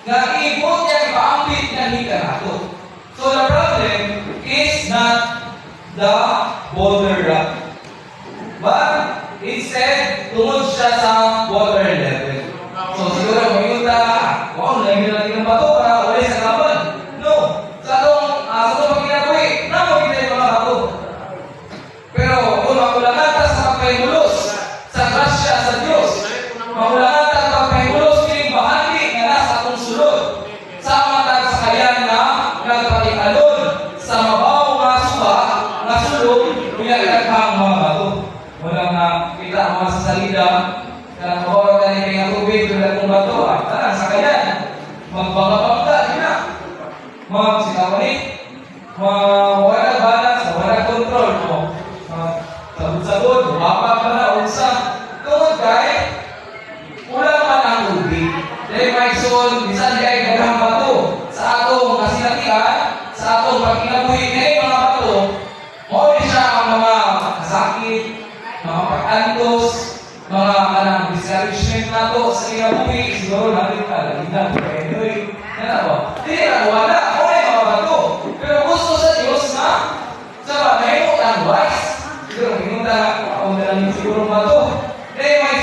nga ibot niya ipaambit nga hika nato. So the problem is not the water rock, but instead tungod siya sa water level. So siguro mayunta, wow, nahihil natin ng bato para ulit sa laban. No, sa itong pagkinabuhi, naman kita yung mga bato. Pero kung makulangan ta sa pagpahimulos, sa grasya sa Diyos, makulangan ta sa pagpahimulos, kining bahagi nga nasa atong sulod. Sama ta sa kayan na nagpatingalon sa mabaw nga suba, nga sulod, kuya ikaghang mga bato. Walang kita mga sa salida, kaya mabaw ka ni mga tubig, wala kong bato, sa kayan, magbangga-bangga, di na. Sikawanik, wala balance, wala control mo. Sabot-sabot, bumapa pa na, unsa. Tungod kay, wala man ang tubig. Dahil may son, bisan di ay daghang bato sa atong kasinatian, sa atong pagkinabuhi, kaya mga bato, mawali siya ang mga sakit, mga pag-antos, mga discouragement na to sa kinabuhi, siguro natin talagang pwede. Yan ako. Hindi na, wala. Okay, mga bato. Pero gusto sa Diyos na, sa mahimot ang wise. Siguro, minunta na, ako na lang yung siguro bato. Dahil may